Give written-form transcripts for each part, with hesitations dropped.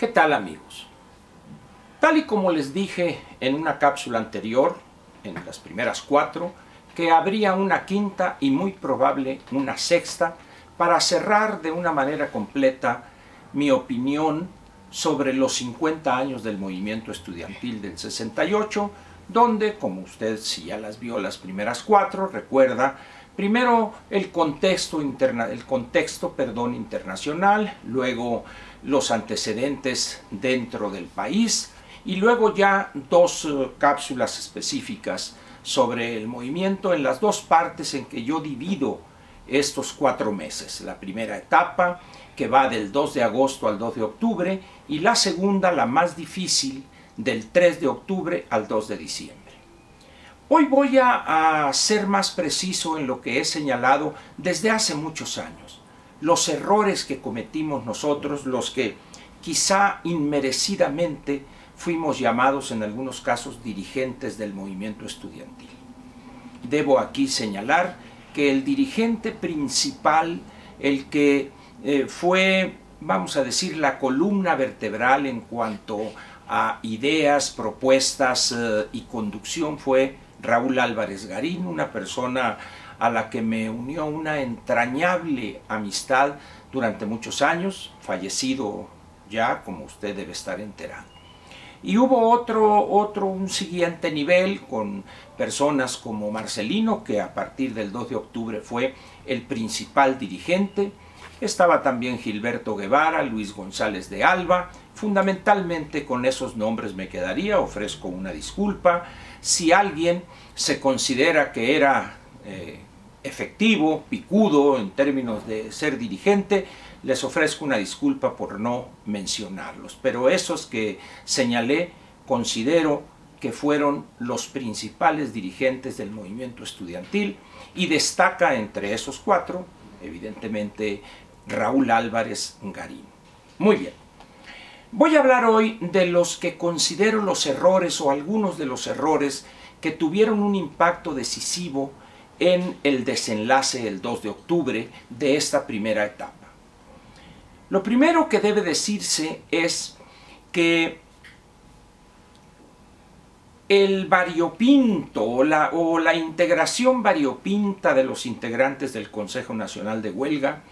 ¿Qué tal, amigos? Tal y como les dije en una cápsula anterior, en las primeras 4, que habría una quinta y muy probable una sexta para cerrar de una manera completa mi opinión sobre los 50 años del movimiento estudiantil del 68, donde, como usted si ya las vio las primeras 4, recuerda primero el contexto internacional, luego los antecedentes dentro del país y luego ya 2 cápsulas específicas sobre el movimiento en las 2 partes en que yo divido estos 4 meses. La primera etapa, que va del 2 de agosto al 2 de octubre, y la segunda, la más difícil, del 3 de octubre al 2 de diciembre. Hoy voy a ser más preciso en lo que he señalado desde hace muchos años. Los errores que cometimos nosotros, los que quizá inmerecidamente fuimos llamados en algunos casos dirigentes del movimiento estudiantil. Debo aquí señalar que el dirigente principal, el que fue, vamos a decir, la columna vertebral en cuanto a ideas, propuestas y conducción, fue Raúl Álvarez Garín, una persona a la que me unió una entrañable amistad durante muchos años, fallecido ya, como usted debe estar enterado. Y hubo un siguiente nivel con personas como Marcelino, que a partir del 2 de octubre fue el principal dirigente. Estaba también Gilberto Guevara, Luis González de Alba. Fundamentalmente con esos nombres me quedaría, ofrezco una disculpa. Si alguien se considera que era efectivo, picudo en términos de ser dirigente, les ofrezco una disculpa por no mencionarlos. Pero esos que señalé considero que fueron los principales dirigentes del movimiento estudiantil y destaca entre esos 4, evidentemente, Raúl Álvarez Garín. Muy bien. Voy a hablar hoy de los que considero los errores o algunos de los errores que tuvieron un impacto decisivo en el desenlace el 2 de octubre de esta primera etapa. Lo primero que debe decirse es que el variopinto o la integración variopinta de los integrantes del Consejo Nacional de Huelga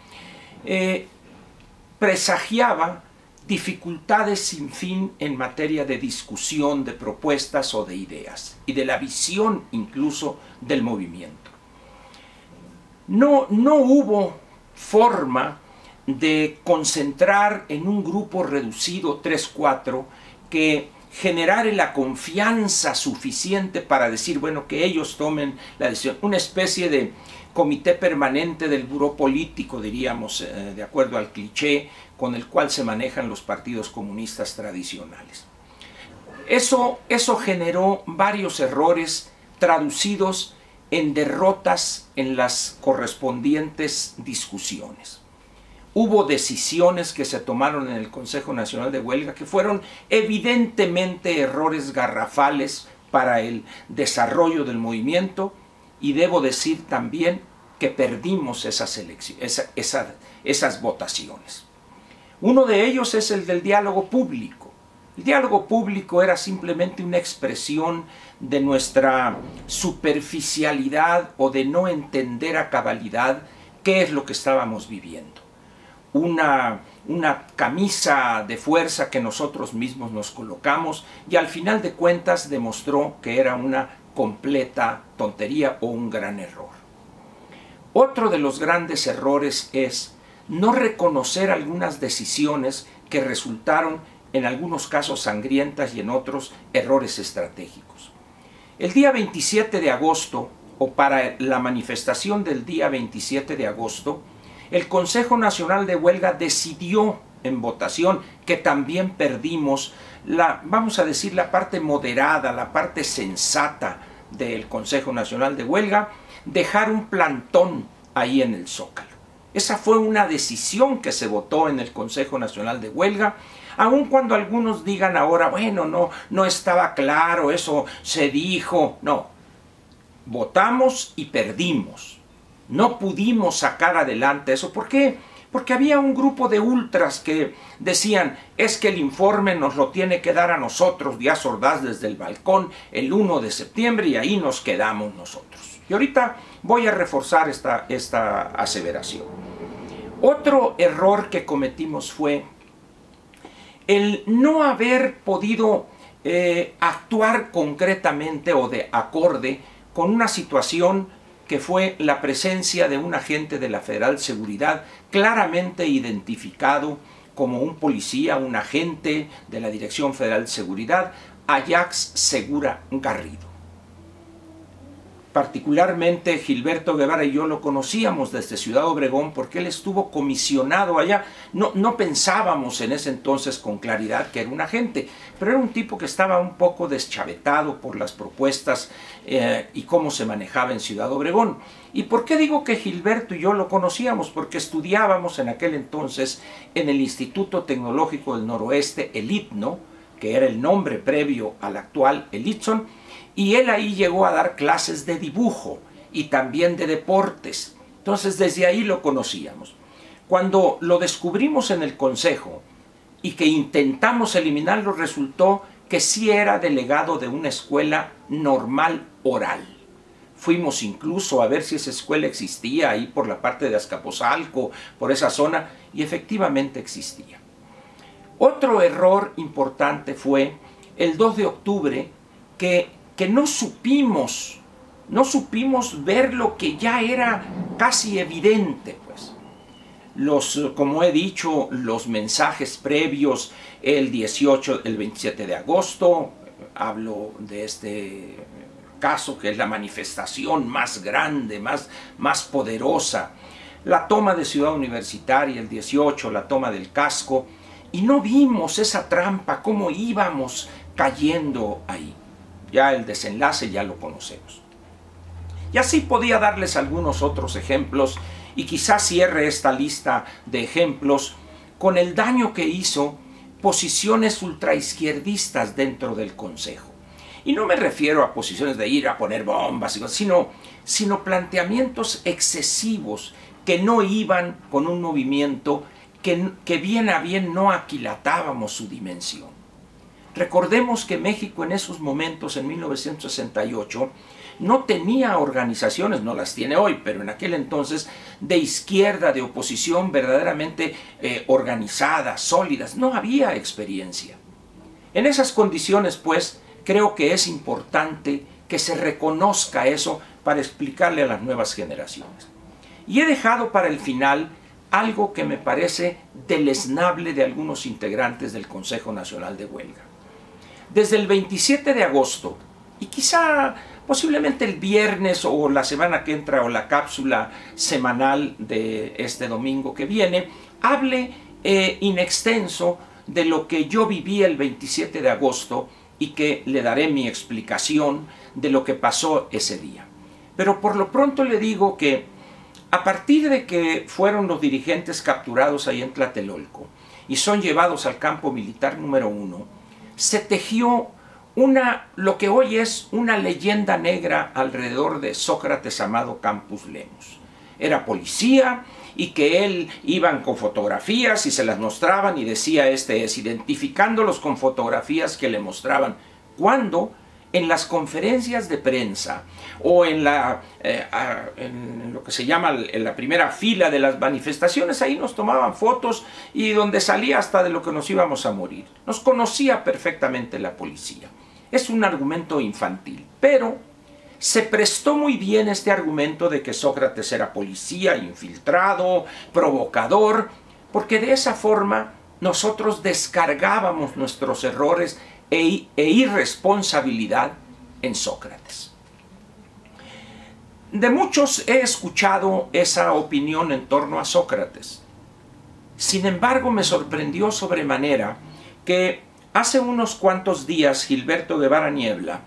presagiaba dificultades sin fin en materia de discusión de propuestas o de ideas y de la visión incluso del movimiento. No hubo forma de concentrar en un grupo reducido 3-4 que generare la confianza suficiente para decir, bueno, que ellos tomen la decisión, una especie de comité permanente del buró político, diríamos, de acuerdo al cliché con el cual se manejan los partidos comunistas tradicionales. Eso generó varios errores traducidos en derrotas en las correspondientes discusiones. Hubo decisiones que se tomaron en el Consejo Nacional de Huelga que fueron evidentemente errores garrafales para el desarrollo del movimiento, y debo decir también que perdimos esas votaciones. Uno de ellos es el del diálogo público. El diálogo público era simplemente una expresión de nuestra superficialidad o de no entender a cabalidad qué es lo que estábamos viviendo. Una camisa de fuerza que nosotros mismos nos colocamos y al final de cuentas demostró que era una completa tontería o un gran error. Otro de los grandes errores es no reconocer algunas decisiones que resultaron en algunos casos sangrientas y en otros errores estratégicos. El día 27 de agosto, o para la manifestación del día 27 de agosto, el Consejo Nacional de Huelga decidió en votación, que también perdimos, vamos a decir, la parte moderada, la parte sensata del Consejo Nacional de Huelga, dejar un plantón ahí en el Zócalo. Esa fue una decisión que se votó en el Consejo Nacional de Huelga, aun cuando algunos digan ahora, bueno, no estaba claro, eso se dijo. No, votamos y perdimos. No pudimos sacar adelante eso. ¿Por qué? porque había un grupo de ultras que decían, es que el informe nos lo tiene que dar a nosotros Díaz Ordaz desde el balcón el 1 de septiembre y ahí nos quedamos nosotros. Y ahorita voy a reforzar esta aseveración. Otro error que cometimos fue el no haber podido actuar concretamente o de acorde con una situación que fue la presencia de un agente de la Federal Seguridad claramente identificado como un policía, un agente de la Dirección Federal de Seguridad, Ajax Segura Garrido. Particularmente Gilberto Guevara y yo lo conocíamos desde Ciudad Obregón porque él estuvo comisionado allá. No pensábamos en ese entonces con claridad que era un agente, pero era un tipo que estaba un poco deschavetado por las propuestas y cómo se manejaba en Ciudad Obregón. ¿Y por qué digo que Gilberto y yo lo conocíamos? Porque estudiábamos en aquel entonces en el Instituto Tecnológico del Noroeste, el ITNO, que era el nombre previo al actual, el ITSON, y él ahí llegó a dar clases de dibujo y también de deportes. Entonces desde ahí lo conocíamos. Cuando lo descubrimos en el Consejo y que intentamos eliminarlo, resultó que sí era delegado de una escuela normal oral. Fuimos incluso a ver si esa escuela existía ahí por la parte de Azcapotzalco, por esa zona, y efectivamente existía. Otro error importante fue el 2 de octubre que no supimos ver lo que ya era casi evidente, pues. Como he dicho, los mensajes previos, el 18, el 27 de agosto, hablo de este caso que es la manifestación más grande, más poderosa, la toma de Ciudad Universitaria, el 18, la toma del casco, y no vimos esa trampa, cómo íbamos cayendo ahí. Ya el desenlace ya lo conocemos. Y así podía darles algunos otros ejemplos y quizás cierre esta lista de ejemplos con el daño que hizo posiciones ultraizquierdistas dentro del Consejo. Y no me refiero a posiciones de ir a poner bombas, sino planteamientos excesivos que no iban con un movimiento que bien a bien no aquilatábamos su dimensión. Recordemos que México en esos momentos, en 1968, no tenía organizaciones, no las tiene hoy, pero en aquel entonces, de izquierda, de oposición verdaderamente organizadas, sólidas. No había experiencia. En esas condiciones, pues, creo que es importante que se reconozca eso para explicarle a las nuevas generaciones. Y he dejado para el final algo que me parece deleznable de algunos integrantes del Consejo Nacional de Huelga. Desde el 27 de agosto, y quizá posiblemente el viernes o la semana que entra o la cápsula semanal de este domingo que viene, hable in extenso de lo que yo viví el 27 de agosto y que le daré mi explicación de lo que pasó ese día. Pero por lo pronto le digo que a partir de que fueron los dirigentes capturados ahí en Tlatelolco y son llevados al campo militar número 1, se tejió lo que hoy es una leyenda negra alrededor de Sócrates Amado Campos Lemos. Era policía y que él iban con fotografías y se las mostraban y decía identificándolos con fotografías que le mostraban. Cuando en las conferencias de prensa o en lo que se llama en la primera fila de las manifestaciones, ahí nos tomaban fotos y donde salía hasta de lo que nos íbamos a morir. Nos conocía perfectamente la policía. Es un argumento infantil, pero se prestó muy bien este argumento de que Sócrates era policía, infiltrado, provocador, porque de esa forma nosotros descargábamos nuestros errores e irresponsabilidad en Sócrates. De muchos he escuchado esa opinión en torno a Sócrates. Sin embargo, me sorprendió sobremanera que hace unos cuantos días Gilberto Guevara Niebla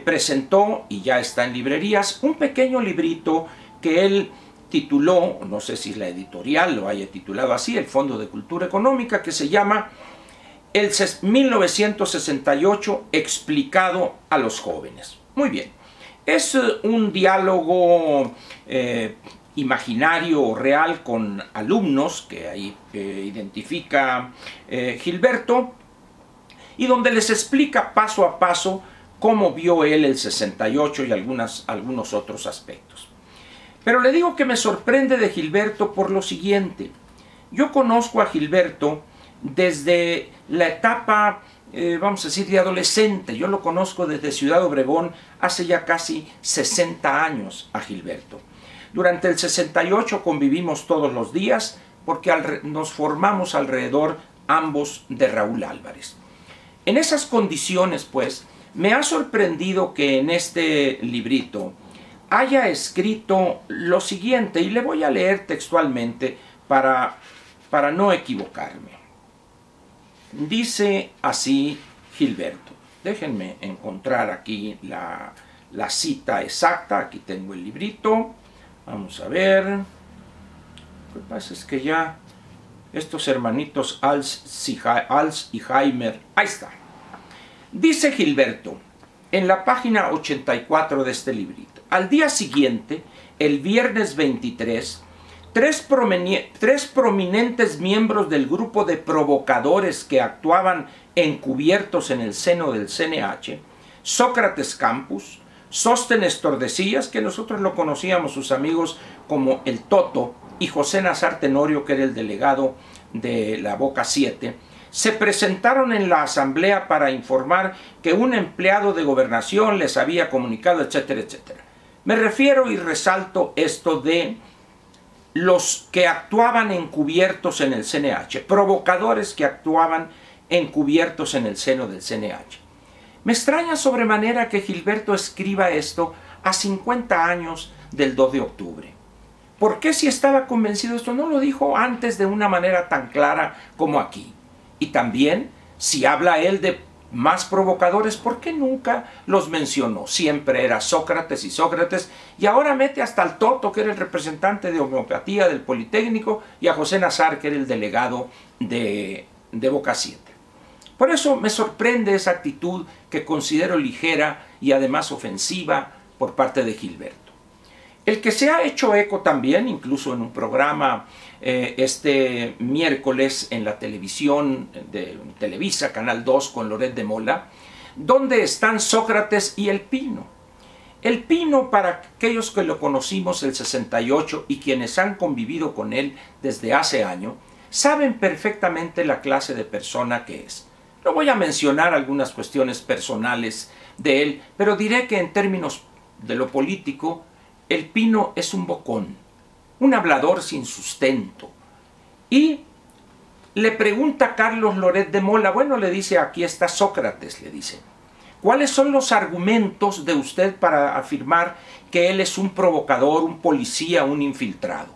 presentó, y ya está en librerías, un pequeño librito que él tituló, no sé si la editorial lo haya titulado así, el Fondo de Cultura Económica, que se llama El 1968 explicado a los jóvenes. Muy bien, es un diálogo imaginario o real con alumnos que ahí identifica Gilberto, y donde les explica paso a paso cómo vio él el 68 y algunos otros aspectos. Pero le digo que me sorprende de Gilberto por lo siguiente. Yo conozco a Gilberto desde la etapa, vamos a decir, de adolescente. Yo lo conozco desde Ciudad Obregón hace ya casi 60 años a Gilberto. Durante el 68 convivimos todos los días porque nos formamos alrededor ambos de Raúl Álvarez. En esas condiciones, pues, me ha sorprendido que en este librito haya escrito lo siguiente, y le voy a leer textualmente para no equivocarme. Dice así Gilberto. Déjenme encontrar aquí la cita exacta. Aquí tengo el librito. Vamos a ver. Lo que pasa es que ya estos hermanitos Alzheimer. Ahí está. Dice Gilberto en la página 84 de este librito. Al día siguiente, el viernes 23, tres prominentes miembros del grupo de provocadores que actuaban encubiertos en el seno del CNH, Sócrates Campus, Sóstenes Tordesillas, que nosotros lo conocíamos, sus amigos, como el Toto, y José Nazar Tenorio, que era el delegado de la Boca 7, se presentaron en la asamblea para informar que un empleado de gobernación les había comunicado, etcétera, etcétera. Me refiero y resalto esto de los que actuaban encubiertos en el CNH, provocadores que actuaban encubiertos en el seno del CNH. Me extraña sobremanera que Gilberto escriba esto a 50 años del 2 de octubre. ¿Por qué, si estaba convencido de esto, no lo dijo antes de una manera tan clara como aquí? Y también, si habla él de más provocadores, ¿por qué nunca los mencionó? Siempre era Sócrates y Sócrates, y ahora mete hasta al Toto, que era el representante de homeopatía del Politécnico, y a José Nazar, que era el delegado de Boca 7. Por eso me sorprende esa actitud que considero ligera y además ofensiva por parte de Gilberto. El que se ha hecho eco también, incluso en un programa este miércoles en la televisión de Televisa, Canal 2, con Loret de Mola, donde están Sócrates y el Pino. El Pino, para aquellos que lo conocimos el 68 y quienes han convivido con él desde hace años, saben perfectamente la clase de persona que es. No voy a mencionar algunas cuestiones personales de él, pero diré que en términos de lo político, el Pino es un bocón, un hablador sin sustento. Y le pregunta a Carlos Loret de Mola, bueno, le dice, aquí está Sócrates, le dice, ¿cuáles son los argumentos de usted para afirmar que él es un provocador, un policía, un infiltrado?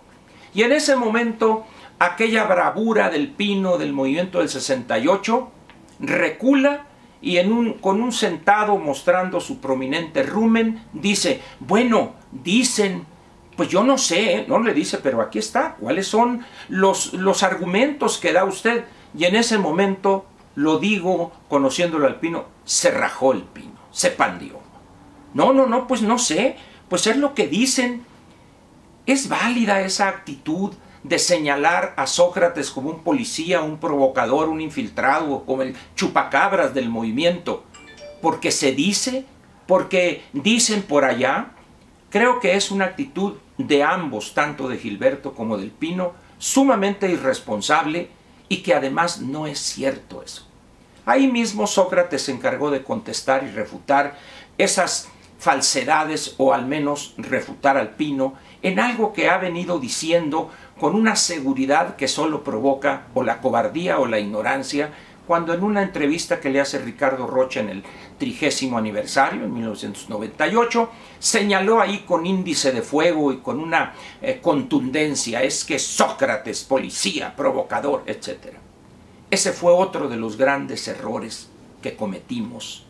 Y en ese momento, aquella bravura del Pino del movimiento del 68 recula y con un sentado mostrando su prominente rumen, dice, bueno, dicen, pues yo no sé, no le dice, pero aquí está, ¿cuáles son los argumentos que da usted? Y en ese momento, lo digo, conociéndolo al Pino, se rajó el Pino, se pandió. No, pues no sé, pues es lo que dicen. ¿Es válida esa actitud de señalar a Sócrates como un policía, un provocador, un infiltrado, como el chupacabras del movimiento? ¿Porque se dice? ¿Porque dicen por allá? Creo que es una actitud de ambos, tanto de Gilberto como del Pino, sumamente irresponsable y que además no es cierto eso. Ahí mismo Sócrates se encargó de contestar y refutar esas falsedades, o al menos refutar al Pino en algo que ha venido diciendo con una seguridad que solo provoca o la cobardía o la ignorancia, cuando en una entrevista que le hace Ricardo Rocha en el 30º aniversario, en 1998, señaló ahí con índice de fuego y con una contundencia, es que Sócrates, policía, provocador, etc. Ese fue otro de los grandes errores que cometimos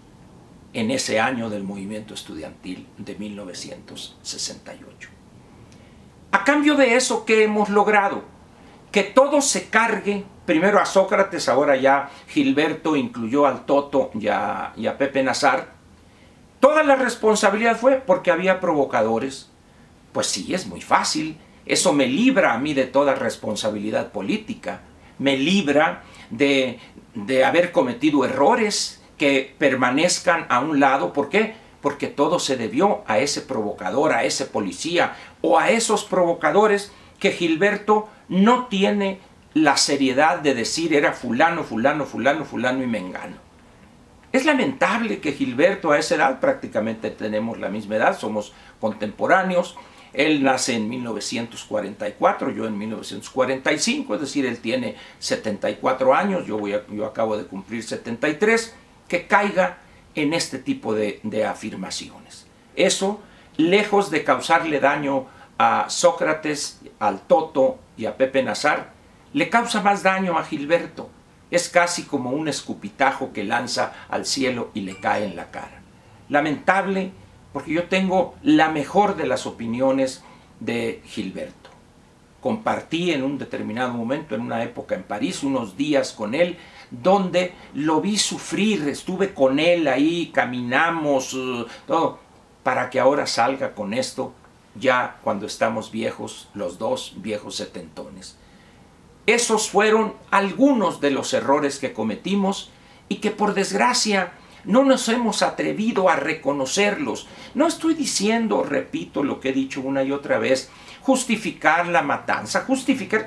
en ese año del movimiento estudiantil de 1968. A cambio de eso, ¿qué hemos logrado? Que todo se cargue, primero a Sócrates, ahora ya Gilberto incluyó al Toto y a Pepe Nazar. Toda la responsabilidad fue porque había provocadores. Pues sí, es muy fácil Eso me libra a mí de toda responsabilidad política, me libra de haber cometido errores que permanezcan a un lado. ¿Por qué? Porque todo se debió a ese provocador, a ese policía o a esos provocadores que Gilberto no tiene la seriedad de decir era fulano, fulano, fulano, fulano y mengano. Es lamentable que Gilberto a esa edad, prácticamente tenemos la misma edad, somos contemporáneos. Él nace en 1944, yo en 1945, es decir, él tiene 74 años, yo acabo de cumplir 73, que caiga en este tipo de afirmaciones. Eso, lejos de causarle daño a Sócrates, al Toto y a Pepe Nazar, le causa más daño a Gilberto. Es casi como un escupitajo que lanza al cielo y le cae en la cara. Lamentable, porque yo tengo la mejor de las opiniones de Gilberto. Compartí en un determinado momento, en una época en París, unos días con él, donde lo vi sufrir, estuve con él ahí, caminamos, todo, para que ahora salga con esto, ya cuando estamos viejos, los dos viejos setentones. Esos fueron algunos de los errores que cometimos y que por desgracia no nos hemos atrevido a reconocerlos. No estoy diciendo, repito lo que he dicho una y otra vez, justificar la matanza,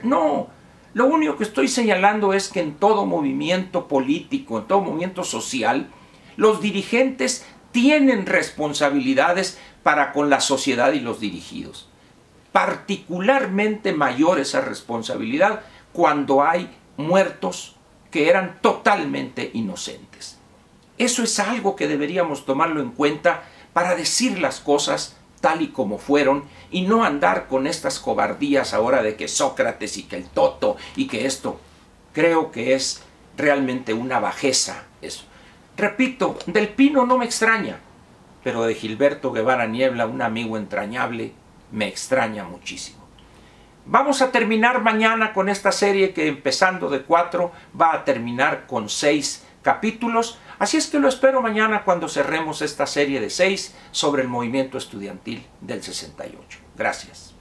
no. Lo único que estoy señalando es que en todo movimiento político, en todo movimiento social, los dirigentes tienen responsabilidades para con la sociedad y los dirigidos. Particularmente mayor esa responsabilidad cuando hay muertos que eran totalmente inocentes. Eso es algo que deberíamos tomarlo en cuenta para decir las cosas tal y como fueron y no andar con estas cobardías ahora de que Sócrates y que el Toto y que esto. Creo que es realmente una bajeza eso. Repito, del Pino no me extraña, pero de Gilberto Guevara Niebla, un amigo entrañable, me extraña muchísimo. Vamos a terminar mañana con esta serie que empezando de 4 va a terminar con 6 capítulos. Así es que lo espero mañana cuando cerremos esta serie de 6 sobre el movimiento estudiantil del 68. Gracias.